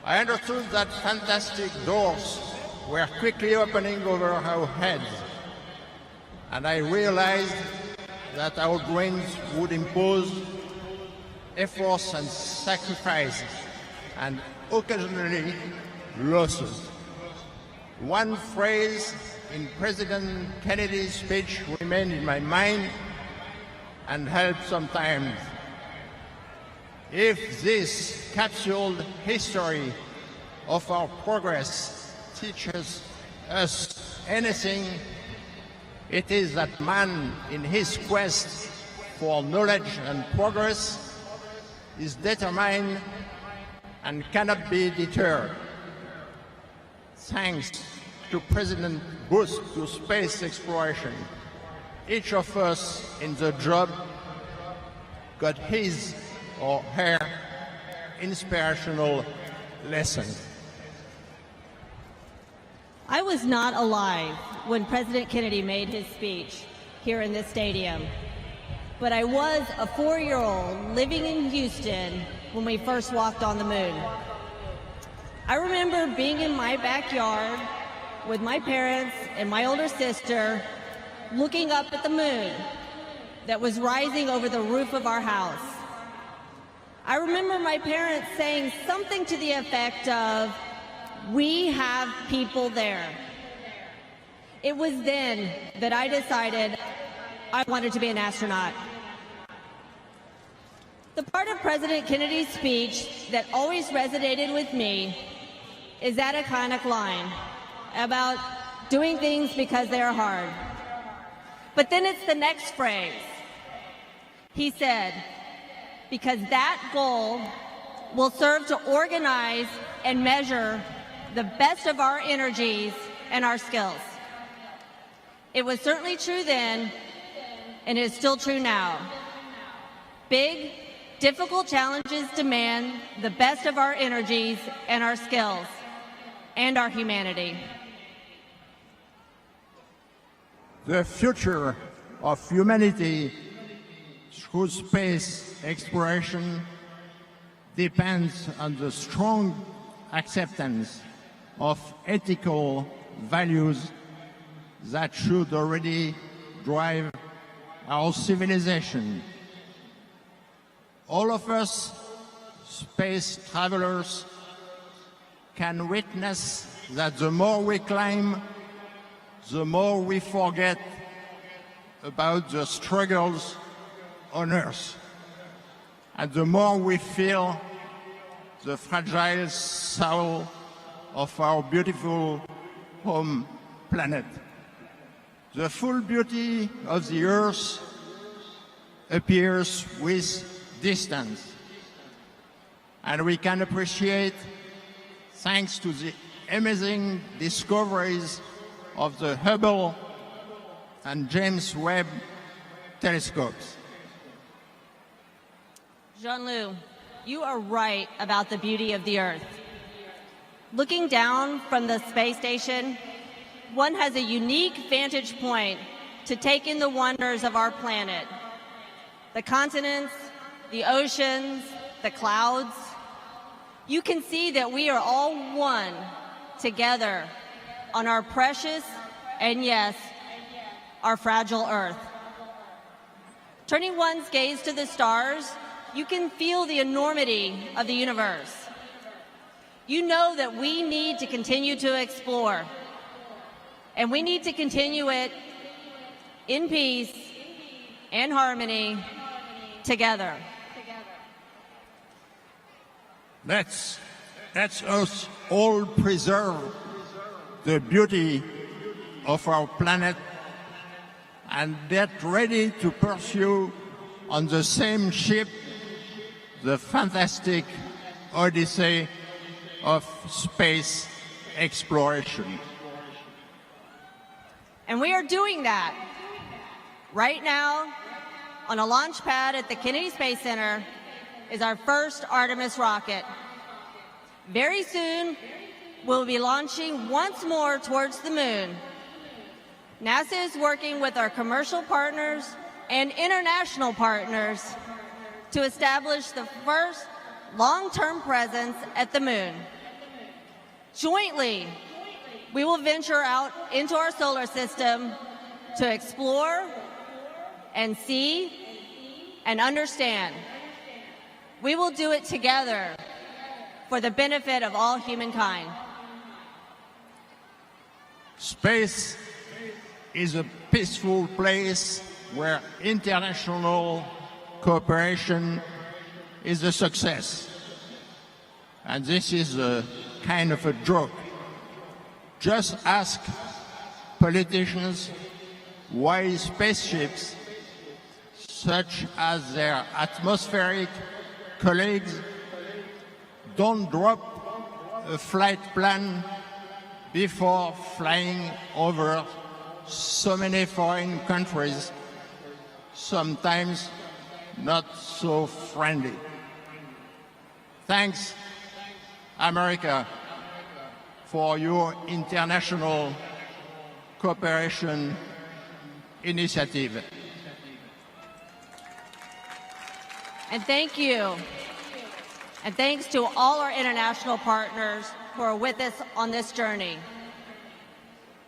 I understood that fantastic doors were quickly opening over our heads, and I realized that our dreams would impose efforts and sacrifices, and occasionally losses. One phrase in President Kennedy's speech remained in my mind and helped sometimes. If this capsuled history of our progress teaches us anything, It is that man, in his quest for knowledge and progress, is determined and cannot be deterred. Thanks to President Bush to space exploration, each of us in the job got his or her inspirational lesson. I was not alive when President Kennedy made his speech here in this stadium, but I was a 4-year-old living in Houston when we first walked on the moon. I remember being in my backyard with my parents and my older sister looking up at the moon that was rising over the roof of our house. I remember my parents saying something to the effect of, "We have people there." It was then that I decided I wanted to be an astronaut. The part of President Kennedy's speech that always resonated with me is that iconic line about doing things because they're hard. But then it's the next phrase. He said, because that goal will serve to organize and measure the best of our energies and our skills. It was certainly true then, and it is still true now. Big, difficult challenges demand the best of our energies and our skills and our humanity. The future of humanity through space exploration depends on the strong acceptance of ethical values that should already drive our civilization. All of us, space travelers, can witness that the more we climb, the more we forget about the struggles on Earth, and the more we feel the fragile soul of our beautiful home planet. The full beauty of the Earth appears with distance, and we can appreciate thanks to the amazing discoveries of the Hubble and James Webb telescopes. Jean-Loup, you are right about the beauty of the Earth. Looking down from the space station, one has a unique vantage point to take in the wonders of our planet. The continents, the oceans, the clouds. You can see that we are all one together on our precious and, yes, our fragile Earth. Turning one's gaze to the stars, you can feel the enormity of the universe. You know that we need to continue to explore, and we need to continue it in peace and harmony together. Let's us all preserve the beauty of our planet and get ready to pursue on the same ship the fantastic odyssey of space exploration. And we are doing that right now on a launch pad at the Kennedy Space Center is our first Artemis rocket. Very soon, we'll be launching once more towards the moon. NASA is working with our commercial partners and international partners to establish the first long-term presence at the moon. Jointly, we will venture out into our solar system to explore and see and understand. We will do it together for the benefit of all humankind. Space is a peaceful place where international cooperation is a success. And this is a kind of a joke. Just ask politicians why spaceships, such as their atmospheric colleagues, don't drop a flight plan before flying over so many foreign countries, sometimes not so friendly. Thanks, America, for your international cooperation initiative. And thank you. And thanks to all our international partners who are with us on this journey.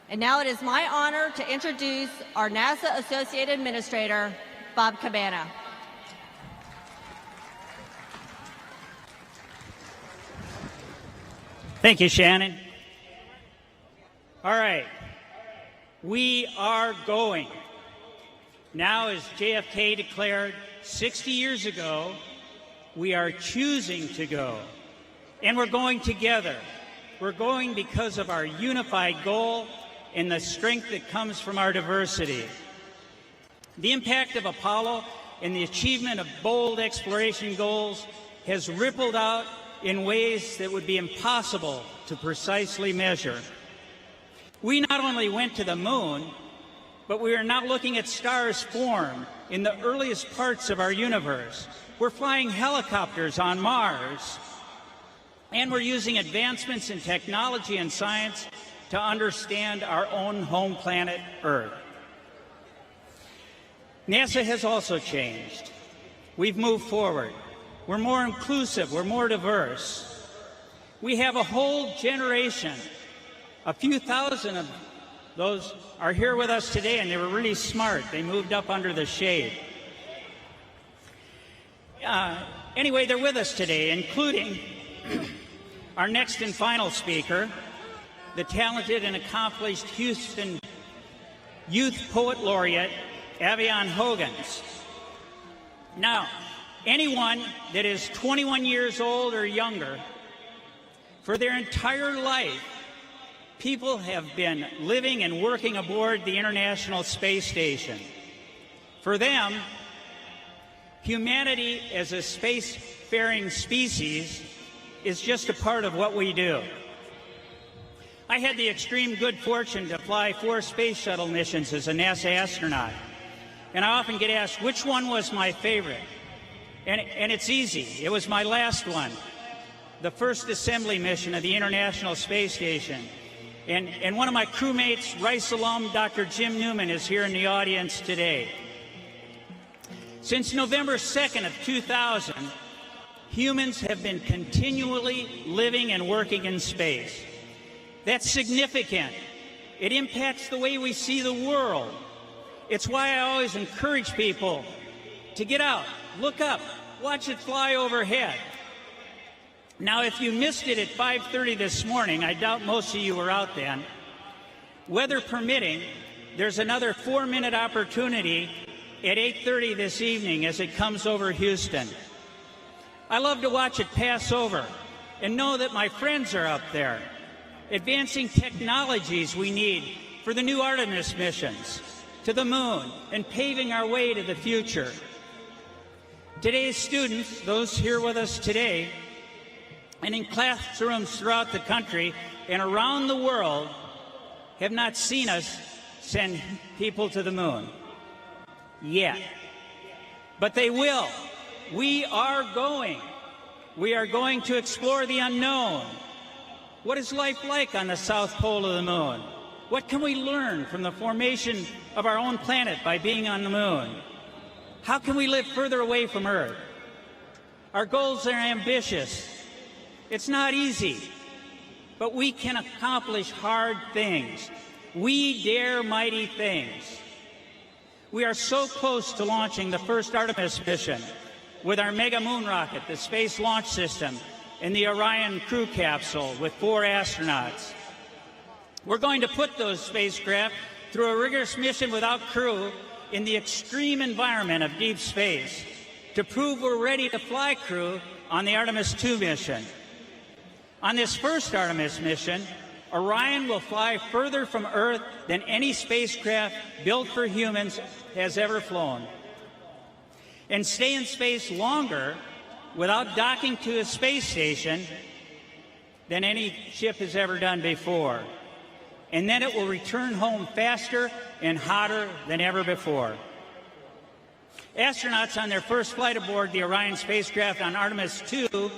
And now it is my honor to introduce our NASA Associate Administrator, Bob Cabana. Thank you, Shannon. All right. We are going. Now, as JFK declared 60 years ago, we are choosing to go. And we're going together. We're going because of our unified goal and the strength that comes from our diversity. The impact of Apollo and the achievement of bold exploration goals has rippled out in ways that would be impossible to precisely measure. We not only went to the moon, but we are now looking at stars formed in the earliest parts of our universe. We're flying helicopters on Mars, and we're using advancements in technology and science to understand our own home planet, Earth. NASA has also changed. We've moved forward. We're more inclusive. We're more diverse. We have a whole generation. A few thousand of those are here with us today, and they were really smart. They moved up under the shade. Anyway, they're with us today, including our next and final speaker, the talented and accomplished Houston Youth Poet Laureate, Avalon Hogans. Now, anyone that is 21 years old or younger, for their entire life, people have been living and working aboard the International Space Station. For them, humanity as a spacefaring species is just a part of what we do. I had the extreme good fortune to fly 4 space shuttle missions as a NASA astronaut, and I often get asked which one was my favorite. And it's easy. It was my last one, the first assembly mission of the International Space Station. And one of my crewmates, Rice alum, Dr. Jim Newman, is here in the audience today. Since November 2nd of 2000, humans have been continually living and working in space. That's significant. It impacts the way we see the world. It's why I always encourage people to get out, look up, watch it fly overhead. Now, if you missed it at 5:30 this morning, I doubt most of you were out then, weather permitting, there's another 4-minute opportunity at 8:30 this evening as it comes over Houston. I love to watch it pass over and know that my friends are up there, advancing technologies we need for the new Artemis missions to the moon and paving our way to the future. Today's students, those here with us today, and in classrooms throughout the country and around the world, have not seen us send people to the moon yet. But they will. We are going. We are going to explore the unknown. What is life like on the south pole of the moon? What can we learn from the formation of our own planet by being on the moon? How can we live further away from Earth? Our goals are ambitious. It's not easy, but we can accomplish hard things. We dare mighty things. We are so close to launching the first Artemis mission with our Mega Moon rocket, the Space Launch System, and the Orion crew capsule with 4 astronauts. We're going to put those spacecraft through a rigorous mission without crew in the extreme environment of deep space to prove we're ready to fly crew on the Artemis II mission. On this first Artemis mission, Orion will fly further from Earth than any spacecraft built for humans has ever flown, and stay in space longer without docking to a space station than any ship has ever done before. And then it will return home faster and hotter than ever before. Astronauts on their first flight aboard the Orion spacecraft on Artemis II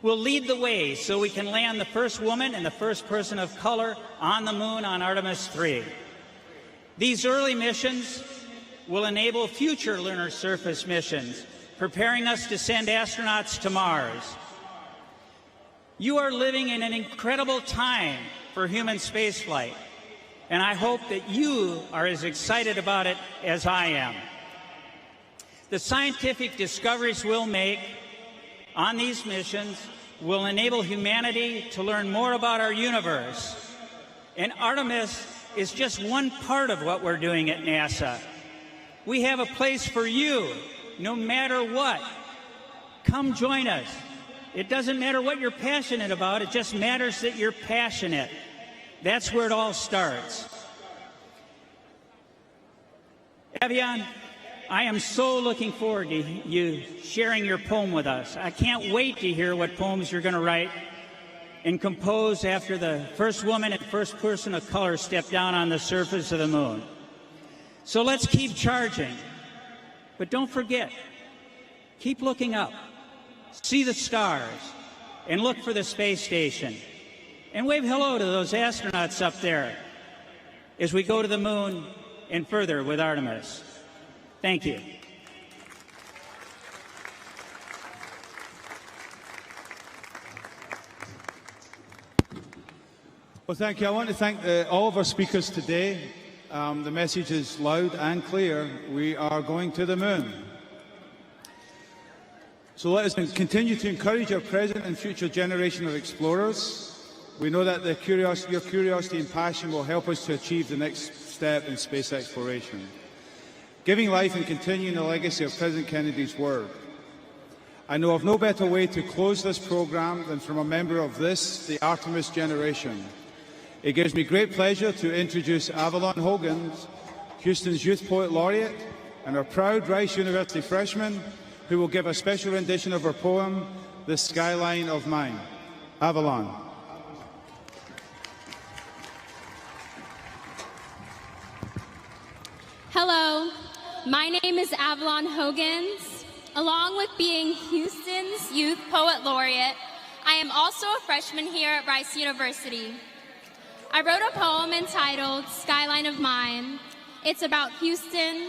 will lead the way so we can land the first woman and the first person of color on the moon on Artemis III. These early missions will enable future lunar surface missions, preparing us to send astronauts to Mars. You are living in an incredible time for human spaceflight, and I hope that you are as excited about it as I am. The scientific discoveries we'll make on these missions will enable humanity to learn more about our universe. And Artemis is just one part of what we're doing at NASA. We have a place for you, no matter what. Come join us. It doesn't matter what you're passionate about, it just matters that you're passionate. That's where it all starts. Avian, I am so looking forward to you sharing your poem with us. I can't wait to hear what poems you're going to write and compose after the first woman and first person of color step down on the surface of the moon. So let's keep charging. But don't forget, keep looking up. See the stars, and look for the space station. And wave hello to those astronauts up there as we go to the moon and further with Artemis. Thank you. Well, thank you. I want to thank all of our speakers today. The message is loud and clear. We are going to the moon. So let us continue to encourage our present and future generation of explorers. We know that your curiosity and passion will help us to achieve the next step in space exploration, giving life and continuing the legacy of President Kennedy's word. I know of no better way to close this program than from a member of this, the Artemis generation. It gives me great pleasure to introduce Avalon Hogans, Houston's Youth Poet Laureate, and our proud Rice University freshman, who will give a special rendition of her poem, The Skyline of Mine. Avalon. Hello, my name is Avalon Hogans. Along with being Houston's Youth Poet Laureate, I am also a freshman here at Rice University. I wrote a poem entitled Skyline of Mine. It's about Houston.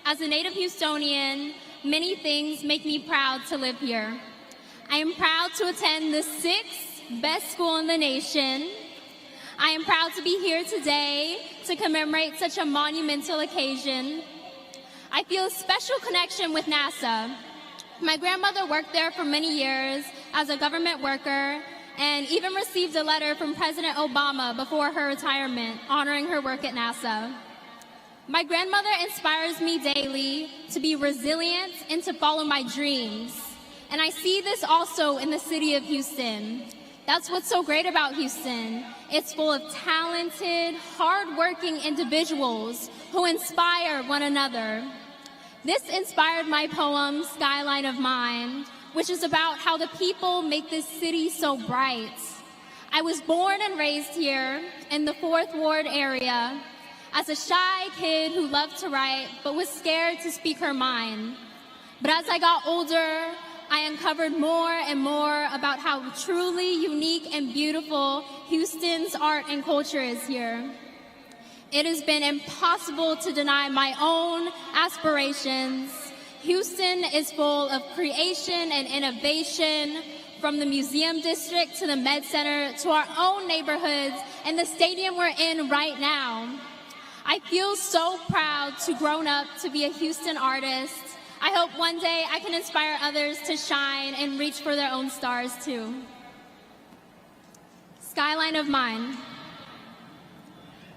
As a native Houstonian, many things make me proud to live here. I am proud to attend the 6th best school in the nation. I am proud to be here today to commemorate such a monumental occasion. I feel a special connection with NASA. My grandmother worked there for many years as a government worker and even received a letter from President Obama before her retirement honoring her work at NASA. My grandmother inspires me daily to be resilient and to follow my dreams. And I see this also in the city of Houston. That's what's so great about Houston. It's full of talented, hardworking individuals who inspire one another. This inspired my poem, Skyline of Mine, which is about how the people make this city so bright. I was born and raised here in the 4th Ward area as a shy kid who loved to write but was scared to speak her mind. But as I got older, I uncovered more and more about how truly unique and beautiful Houston's art and culture is here. It has been impossible to deny my own aspirations. Houston is full of creation and innovation, from the museum district to the med center to our own neighborhoods and the stadium we're in right now. I feel so proud to grown up to be a Houston artist. I hope one day I can inspire others to shine and reach for their own stars too. Skyline of Mine.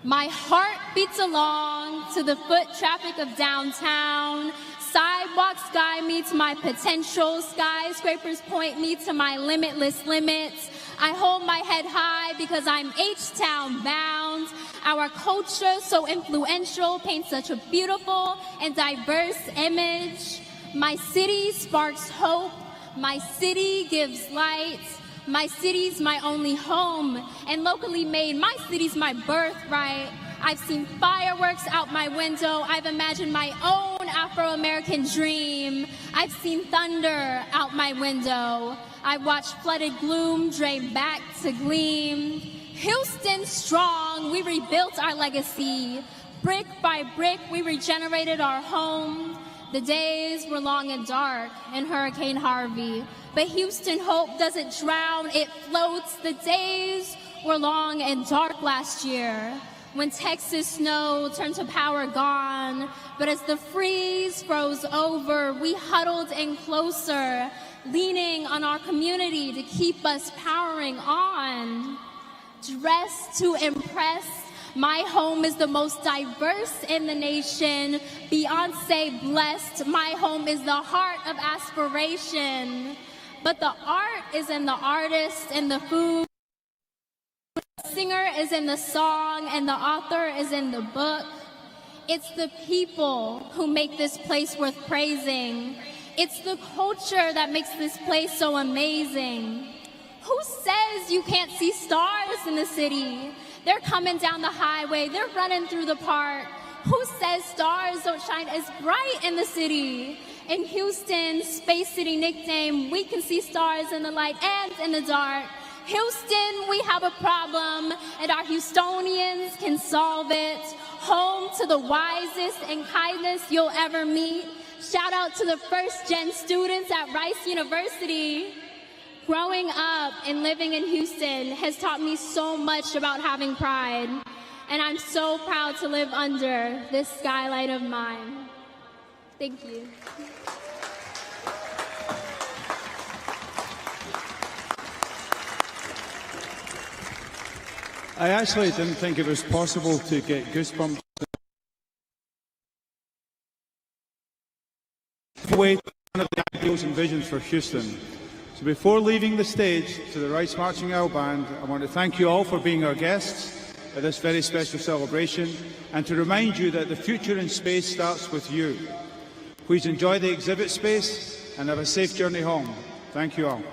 My heart beats along to the foot traffic of downtown, sidewalk sky meets my potential. Skyscrapers point me to my limitless limits. I hold my head high because I'm H-Town bound. Our culture, so influential, paints such a beautiful and diverse image. My city sparks hope. My city gives light. My city's my only home. And locally made, my city's my birthright. I've seen fireworks out my window. I've imagined my own Afro-American dream. I've seen thunder out my window. I've watched flooded gloom drain back to gleam. Houston strong, we rebuilt our legacy. Brick by brick, we regenerated our home. The days were long and dark in Hurricane Harvey, but Houston hope doesn't drown, it floats. The days were long and dark last year when Texas snow turned to power gone. But as the freeze froze over, we huddled in closer, leaning on our community to keep us powering on. Dressed to impress, my home is the most diverse in the nation. Beyonce blessed, my home is the heart of aspiration. But the art is in the artist and the food. The singer is in the song and the author is in the book. It's the people who make this place worth praising. It's the culture that makes this place so amazing. Who says you can't see stars in the city? They're coming down the highway, they're running through the park. Who says stars don't shine as bright in the city? In Houston, Space City nickname, we can see stars in the light and in the dark. Houston, we have a problem, and our Houstonians can solve it. Home to the wisest and kindest you'll ever meet. Shout out to the first-gen students at Rice University. Growing up and living in Houston has taught me so much about having pride, and I'm so proud to live under this skylight of mine. Thank you. I actually didn't think it was possible to get goosebumps away from one of the ideals and visions for Houston. So before leaving the stage to the Rice Marching Owl Band, I want to thank you all for being our guests at this very special celebration, and to remind you that the future in space starts with you. Please enjoy the exhibit space and have a safe journey home. Thank you all.